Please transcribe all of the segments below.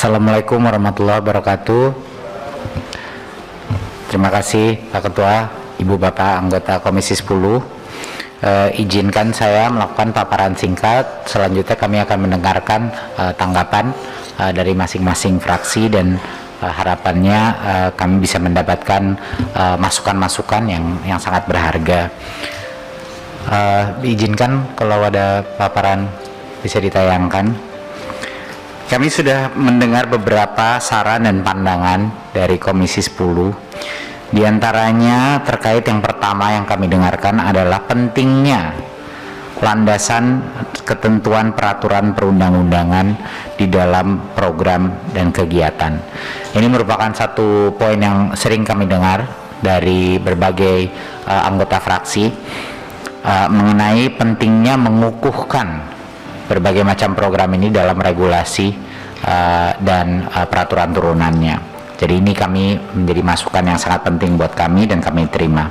Assalamualaikum warahmatullahi wabarakatuh. Terima kasih Pak Ketua, Ibu Bapak anggota Komisi 10. Izinkan saya melakukan paparan singkat. Selanjutnya kami akan mendengarkan tanggapan dari masing-masing fraksi dan harapannya kami bisa mendapatkan masukan-masukan yang sangat berharga. Diizinkan kalau ada paparan bisa ditayangkan. Kami sudah mendengar beberapa saran dan pandangan dari Komisi 10. Di antaranya terkait yang pertama yang kami dengarkan adalah pentingnya landasan ketentuan peraturan perundang-undangan di dalam program dan kegiatan. Ini merupakan satu poin yang sering kami dengar dari berbagai anggota fraksi mengenai pentingnya mengukuhkan berbagai macam program ini dalam regulasi dan peraturan turunannya. Jadi ini kami menjadi masukan yang sangat penting buat kami dan kami terima.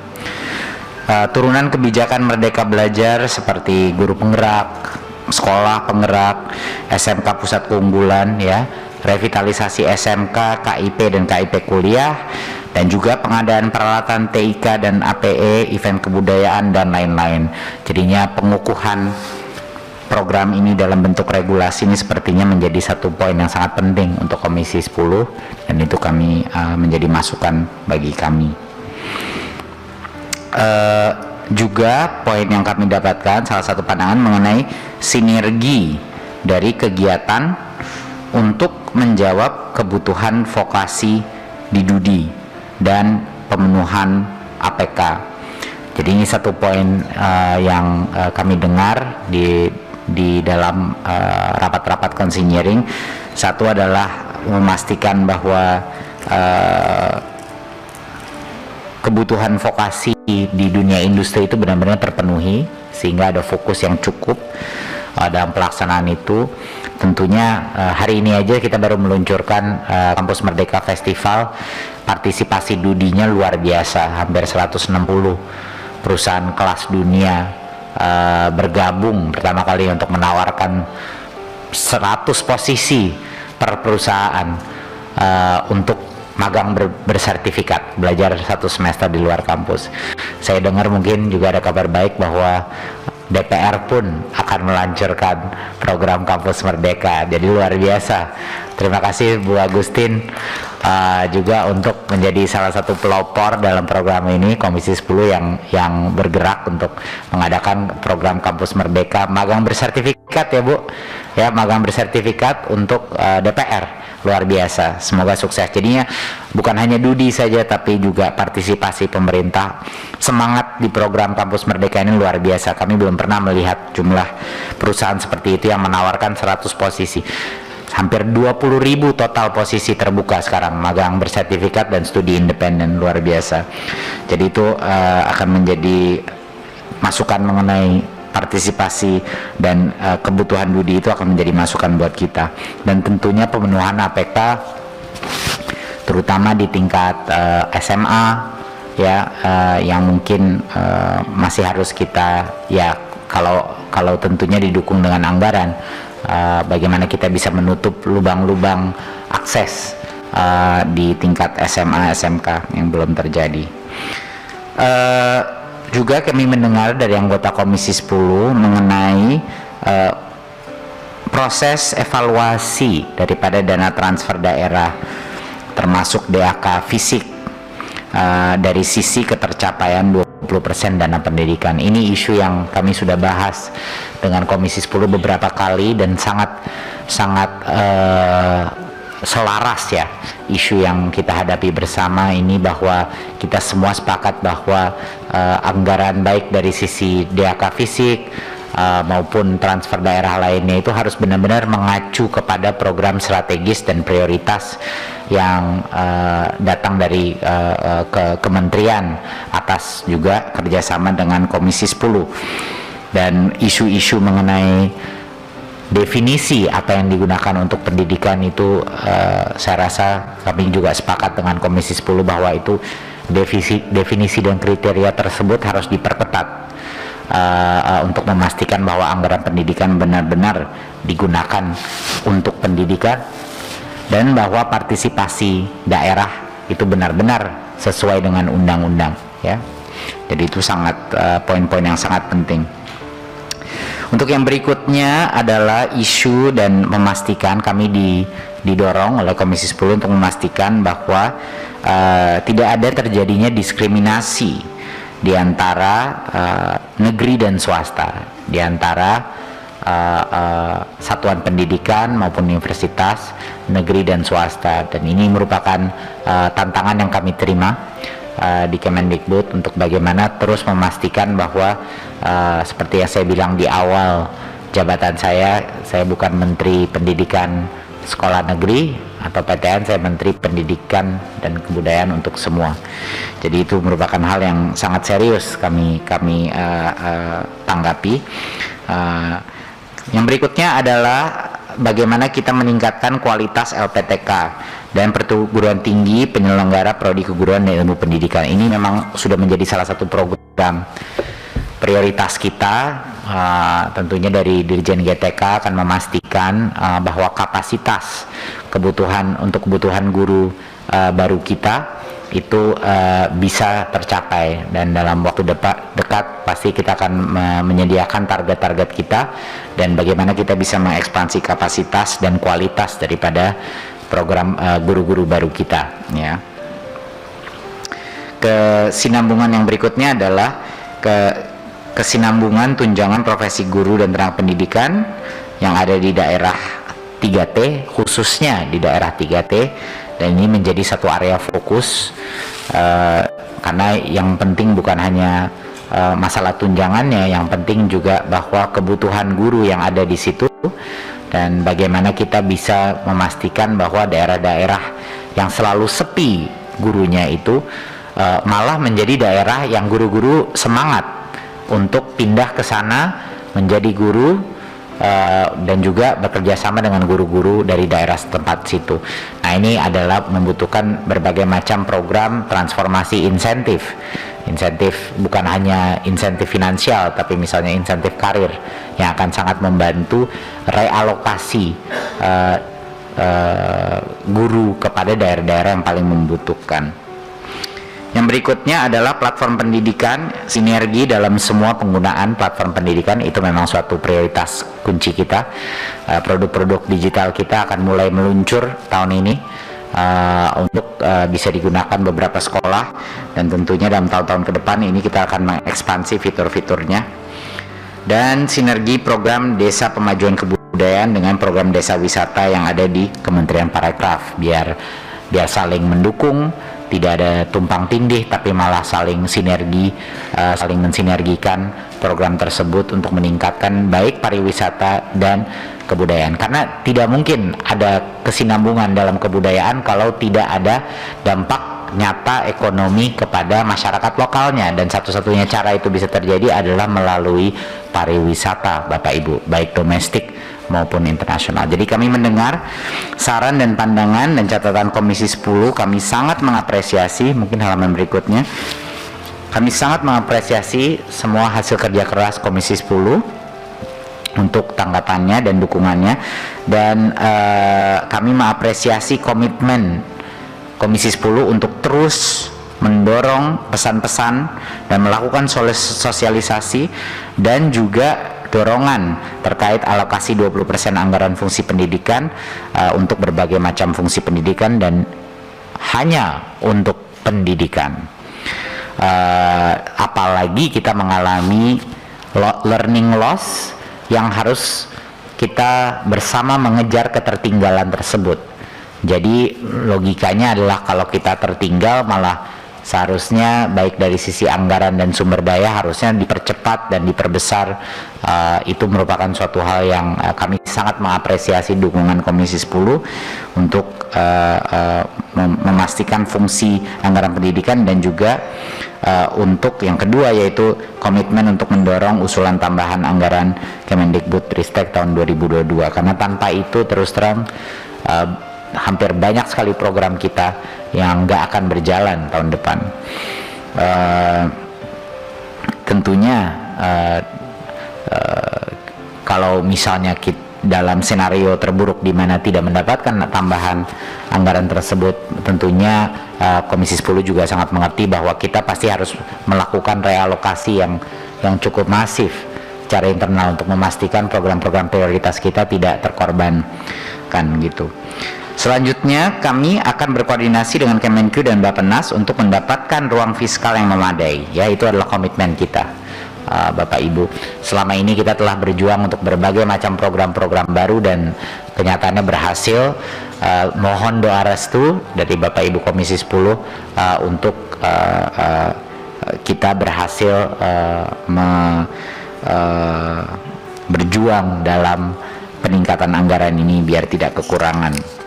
Turunan kebijakan Merdeka Belajar seperti guru penggerak, sekolah penggerak, SMK pusat keunggulan, ya, revitalisasi SMK, KIP dan KIP kuliah, dan juga pengadaan peralatan TIK dan APE, event kebudayaan dan lain-lain. Jadinya pengukuhan program ini dalam bentuk regulasi ini sepertinya menjadi satu poin yang sangat penting untuk Komisi 10 dan itu kami menjadi masukan bagi kami. Juga poin yang kami dapatkan salah satu pandangan mengenai sinergi dari kegiatan untuk menjawab kebutuhan vokasi di DUDI dan pemenuhan APK. Jadi ini satu poin yang kami dengar di dalam rapat-rapat konsinyering. Satu adalah memastikan bahwa kebutuhan vokasi di dunia industri itu benar-benar terpenuhi sehingga ada fokus yang cukup dalam pelaksanaan itu. Tentunya hari ini aja kita baru meluncurkan Kampus Merdeka Festival. Partisipasi DUDI-nya luar biasa, hampir 160 perusahaan kelas dunia bergabung pertama kali untuk menawarkan 100 posisi per perusahaan untuk magang bersertifikat, belajar 1 semester di luar kampus. Saya dengar mungkin juga ada kabar baik bahwa DPR pun akan meluncurkan program Kampus Merdeka. Jadi luar biasa. Terima kasih Bu Agustin juga untuk menjadi salah satu pelopor dalam program ini, Komisi 10 yang bergerak untuk mengadakan program Kampus Merdeka magang bersertifikat, ya Bu, ya, magang bersertifikat untuk DPR. Luar biasa, semoga sukses. Jadinya bukan hanya DUDI saja tapi juga partisipasi pemerintah. Semangat di program Kampus Merdeka ini luar biasa. Kami belum pernah melihat jumlah perusahaan seperti itu yang menawarkan 100 posisi. Hampir 20.000 total posisi terbuka sekarang, magang bersertifikat dan studi independen, luar biasa. Jadi itu akan menjadi masukan mengenai partisipasi dan kebutuhan DUDI itu akan menjadi masukan buat kita. Dan tentunya pemenuhan APK terutama di tingkat SMA, ya, yang mungkin masih harus kita, ya, kalau tentunya didukung dengan anggaran, bagaimana kita bisa menutup lubang-lubang akses di tingkat SMA, SMK yang belum terjadi. Juga kami mendengar dari anggota Komisi 10 mengenai proses evaluasi daripada dana transfer daerah termasuk DAK fisik dari sisi ketercapaian 20% dana pendidikan. Ini isu yang kami sudah bahas dengan Komisi 10 beberapa kali dan sangat selaras, ya, isu yang kita hadapi bersama ini, bahwa kita semua sepakat bahwa anggaran baik dari sisi DAK fisik maupun transfer daerah lainnya itu harus benar-benar mengacu kepada program strategis dan prioritas yang datang dari kementerian atas juga kerjasama dengan Komisi 10. Dan isu-isu mengenai definisi apa yang digunakan untuk pendidikan itu saya rasa kami juga sepakat dengan Komisi 10 bahwa itu definisi dan kriteria tersebut harus diperketat untuk memastikan bahwa anggaran pendidikan benar-benar digunakan untuk pendidikan dan bahwa partisipasi daerah itu benar-benar sesuai dengan undang-undang, ya. Jadi itu sangat poin-poin yang sangat penting. Untuk yang berikutnya adalah isu dan memastikan, kami didorong oleh Komisi 10 untuk memastikan bahwa tidak ada terjadinya diskriminasi di antara negeri dan swasta, di antara satuan pendidikan maupun universitas negeri dan swasta. Dan ini merupakan tantangan yang kami terima di Kemendikbud untuk bagaimana terus memastikan bahwa seperti yang saya bilang di awal jabatan saya bukan Menteri Pendidikan Sekolah Negeri atau PTN, saya Menteri Pendidikan dan Kebudayaan untuk semua. Jadi itu merupakan hal yang sangat serius kami tanggapi. Yang berikutnya adalah bagaimana kita meningkatkan kualitas LPTK dan perguruan tinggi penyelenggara prodi keguruan dan ilmu pendidikan. Ini memang sudah menjadi salah satu program prioritas kita. Tentunya dari Dirjen GTK akan memastikan bahwa kapasitas untuk kebutuhan guru baru kita itu bisa tercapai, dan dalam waktu dekat pasti kita akan menyediakan target-target kita dan bagaimana kita bisa mengekspansi kapasitas dan kualitas daripada program guru-guru baru kita, ya. Kesinambungan yang berikutnya adalah kesinambungan tunjangan profesi guru dan tenaga pendidikan yang ada di daerah 3T, khususnya di daerah 3T, dan ini menjadi satu area fokus karena yang penting bukan hanya masalah tunjangannya, yang penting juga bahwa kebutuhan guru yang ada di situ dan bagaimana kita bisa memastikan bahwa daerah-daerah yang selalu sepi gurunya itu malah menjadi daerah yang guru-guru semangat untuk pindah ke sana menjadi guru dan juga bekerja sama dengan guru-guru dari daerah setempat situ. Nah, ini adalah membutuhkan berbagai macam program transformasi insentif bukan hanya insentif finansial, tapi misalnya insentif karir yang akan sangat membantu realokasi guru kepada daerah-daerah yang paling membutuhkan. Yang berikutnya adalah platform pendidikan, sinergi dalam semua penggunaan platform pendidikan. Itu memang suatu prioritas kunci kita. Produk-produk digital kita akan mulai meluncur tahun ini untuk bisa digunakan beberapa sekolah, dan tentunya dalam tahun-tahun ke depan ini kita akan mengekspansi fitur-fiturnya. Dan sinergi program Desa Pemajuan Kebudayaan dengan program Desa Wisata yang ada di Kementerian Parekraf, biar saling mendukung, tidak ada tumpang tindih, tapi malah saling sinergi, saling mensinergikan program tersebut untuk meningkatkan baik pariwisata dan kebudayaan. Karena tidak mungkin ada kesinambungan dalam kebudayaan kalau tidak ada dampak nyata ekonomi kepada masyarakat lokalnya, dan satu-satunya cara itu bisa terjadi adalah melalui pariwisata, Bapak Ibu, baik domestik maupun internasional. Jadi kami mendengar saran dan pandangan dan catatan Komisi 10, kami sangat mengapresiasi. Mungkin halaman berikutnya, kami sangat mengapresiasi semua hasil kerja keras Komisi 10 untuk tanggapannya dan dukungannya, dan kami mengapresiasi komitmen Komisi 10 untuk terus mendorong pesan-pesan dan melakukan sosialisasi dan juga dorongan terkait alokasi 20% anggaran fungsi pendidikan untuk berbagai macam fungsi pendidikan dan hanya untuk pendidikan. Apalagi kita mengalami learning loss yang harus kita bersama mengejar ketertinggalan tersebut. Jadi logikanya adalah kalau kita tertinggal, malah seharusnya baik dari sisi anggaran dan sumber daya harusnya dipercepat dan diperbesar. Itu merupakan suatu hal yang kami sangat mengapresiasi dukungan Komisi 10 untuk memastikan fungsi anggaran pendidikan, dan juga untuk yang kedua yaitu komitmen untuk mendorong usulan tambahan anggaran Kemendikbudristek tahun 2022, karena tanpa itu terus terang hampir banyak sekali program kita yang nggak akan berjalan tahun depan. Tentunya kalau misalnya dalam senario terburuk di mana tidak mendapatkan tambahan anggaran tersebut, tentunya Komisi 10 juga sangat mengerti bahwa kita pasti harus melakukan realokasi yang cukup masif secara internal untuk memastikan program-program prioritas kita tidak terkorbankan gitu. Selanjutnya kami akan berkoordinasi dengan Kemenq dan Bappenas untuk mendapatkan ruang fiskal yang memadai, ya itu adalah komitmen kita. Bapak Ibu, selama ini kita telah berjuang untuk berbagai macam program-program baru dan kenyataannya berhasil. Mohon doa restu dari Bapak Ibu Komisi 10 untuk kita berhasil berjuang dalam peningkatan anggaran ini biar tidak kekurangan.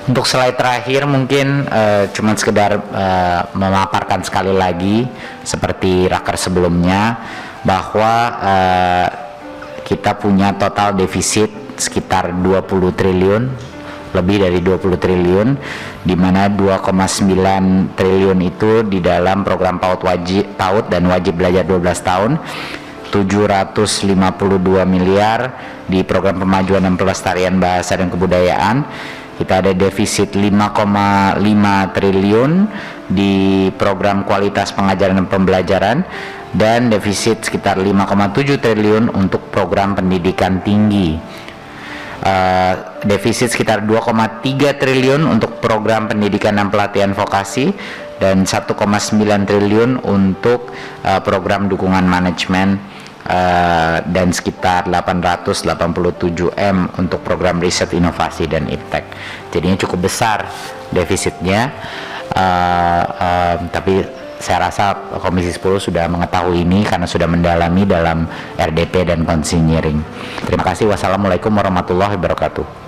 Untuk slide terakhir mungkin cuma sekedar memaparkan sekali lagi seperti raker sebelumnya bahwa kita punya total defisit sekitar 20 triliun, lebih dari 20 triliun, di mana 2,9 triliun itu di dalam program PAUD dan wajib belajar 12 tahun, 752 miliar di program pemajuan dan pelestarian bahasa dan kebudayaan. Kita ada defisit 5,5 triliun di program kualitas pengajaran dan pembelajaran, dan defisit sekitar 5,7 triliun untuk program pendidikan tinggi. Defisit sekitar 2,3 triliun untuk program pendidikan dan pelatihan vokasi, dan 1,9 triliun untuk program dukungan manajemen, dan sekitar 887 M untuk program riset inovasi dan iptek. Jadinya cukup besar defisitnya, tapi saya rasa Komisi 10 sudah mengetahui ini karena sudah mendalami dalam RDP dan konsinyering. Terima kasih. Wassalamualaikum warahmatullahi wabarakatuh.